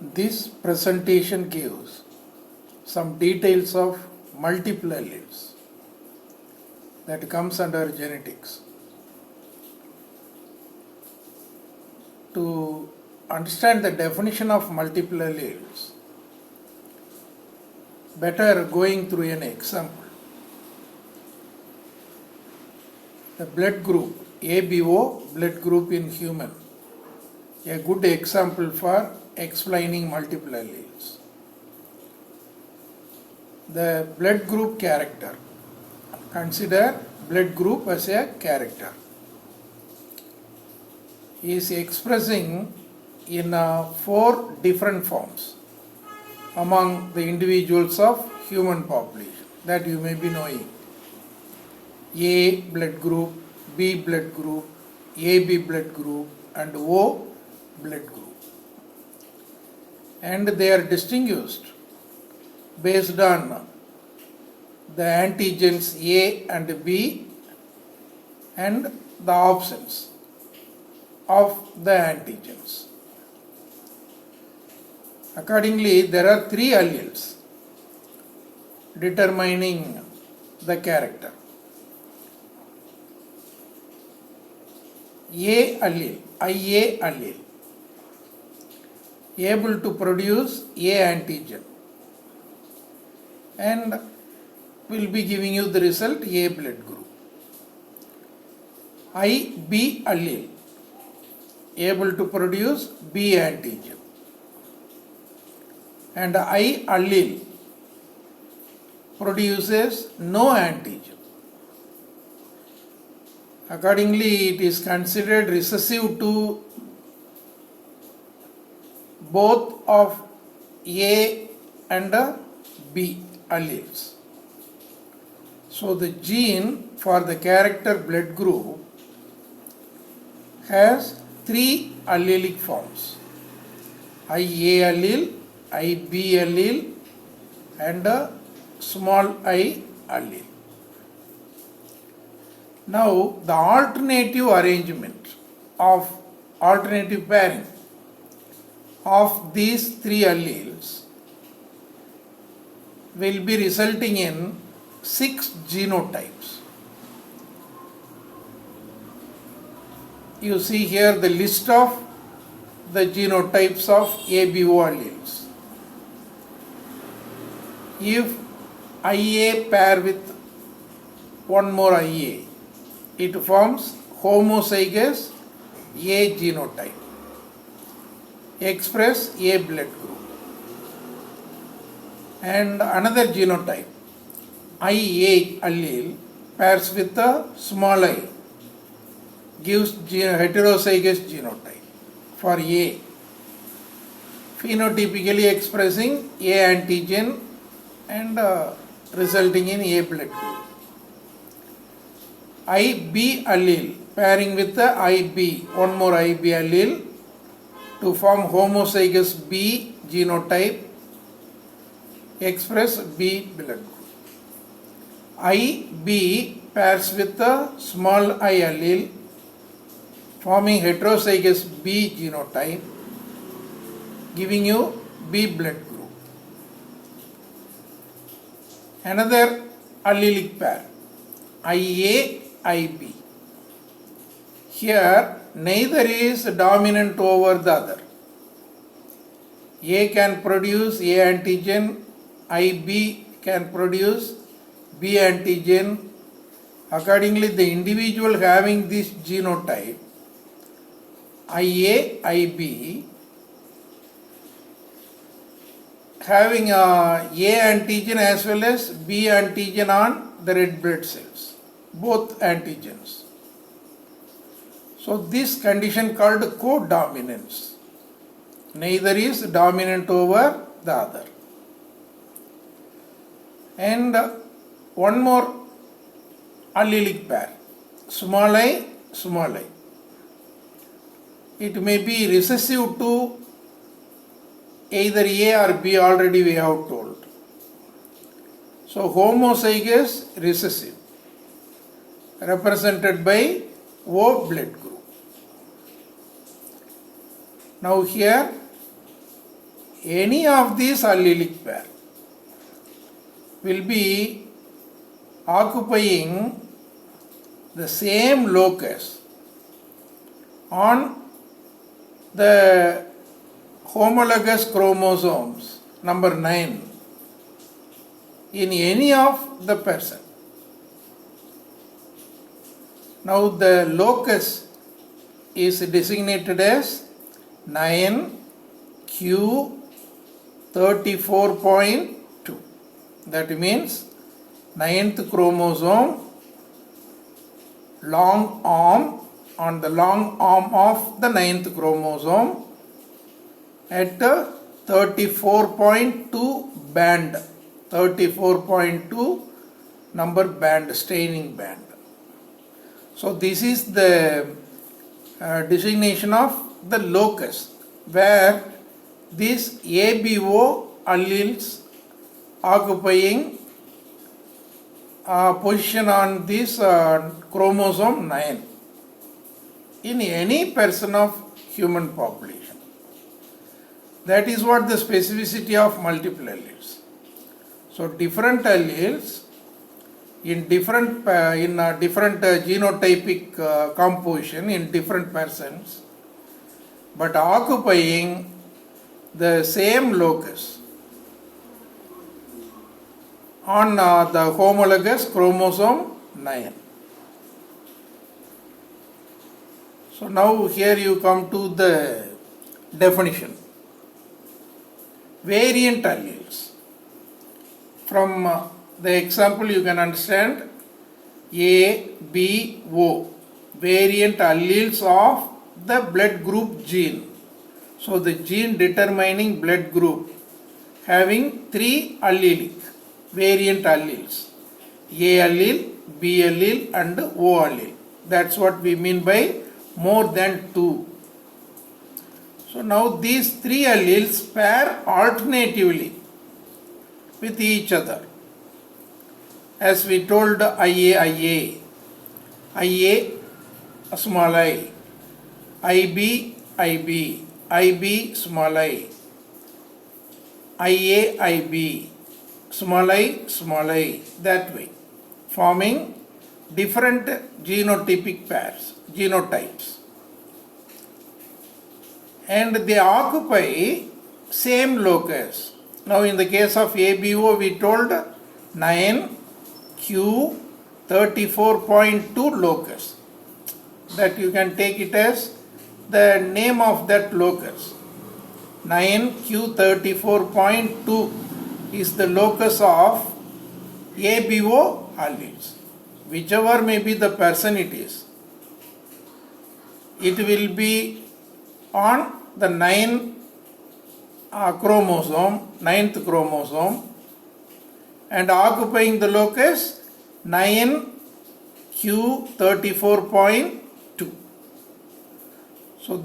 This presentation gives some details of multiple alleles that comes under genetics. To understand the definition of multiple alleles, better going through an example. The blood group, ABO blood group in human, a good example for explaining multiple alleles. The blood group character. Consider blood group as a character. Is expressing in 4 different forms among the individuals of human population that you may be knowing. A blood group, B blood group, AB blood group and O blood group. And they are distinguished based on the antigens A and B and the absence of the antigens. Accordingly, there are 3 alleles determining the character. A allele, IA allele, able to produce A antigen and will be giving you the result A blood group. IB allele, able to produce B antigen, and I allele produces no antigen. Accordingly, it is considered recessive to both of A and B alleles. So the gene for the character blood group has 3 allelic forms: IA allele, IB allele and small I allele. Now the alternative arrangement of alternative pairing of these 3 alleles will be resulting in 6 genotypes. You see here the list of the genotypes of ABO alleles. If IA pair with one more IA, it forms homozygous A genotype, express A blood group. And another genotype, IA allele, pairs with a small I, gives heterozygous genotype for A, phenotypically expressing A antigen and resulting in A blood group. IB allele pairing with the IB, one more IB allele to form homozygous B genotype, express B blood group. IB pairs with the small I allele forming heterozygous B genotype, giving you B blood group. Another allelic pair, IA, IB. Here neither is dominant over the other. A can produce A antigen, IB can produce B antigen. Accordingly, the individual having this genotype, IA, IB, having a antigen as well as B antigen on the red blood cells, both antigens. So this condition called codominance. Neither is dominant over the other. And one more allelic pair, small I, small I. It may be recessive to either A or B, already we have told. So homozygous recessive, represented by O blood group. Now here any of these allelic pair will be occupying the same locus on the homologous chromosomes number 9 in any of the person. Now the locus is designated as 9q34.2. That means 9th chromosome, long arm, on the long arm of the 9th chromosome at 34.2 band, 34.2 number band, staining band. So this is the designation of the locus where these ABO alleles occupying position on this chromosome 9 in any person of human population. That is what the specificity of multiple alleles. So different alleles in different genotypic composition in different persons, but occupying the same locus on the homologous chromosome 9. So now here you come to the definition. Variant alleles. From the example you can understand A, B, O, variant alleles of the blood group gene. So the gene determining blood group having 3 allelic variant alleles, A allele, B allele and O allele. That's what we mean by more than 2. So now these 3 alleles pair alternatively with each other. As we told IA, small I, IB, small I, IB, small I, that way, forming different genotypic pairs, genotypes. And they occupy same locus. Now in the case of ABO we told 9q34.2 locus. That you can take it as the name of that locus. 9q34.2 is the locus of ABO alleles. Whichever may be the person it is, it will be on the 9th chromosome and occupying the locus 9q34.2. So that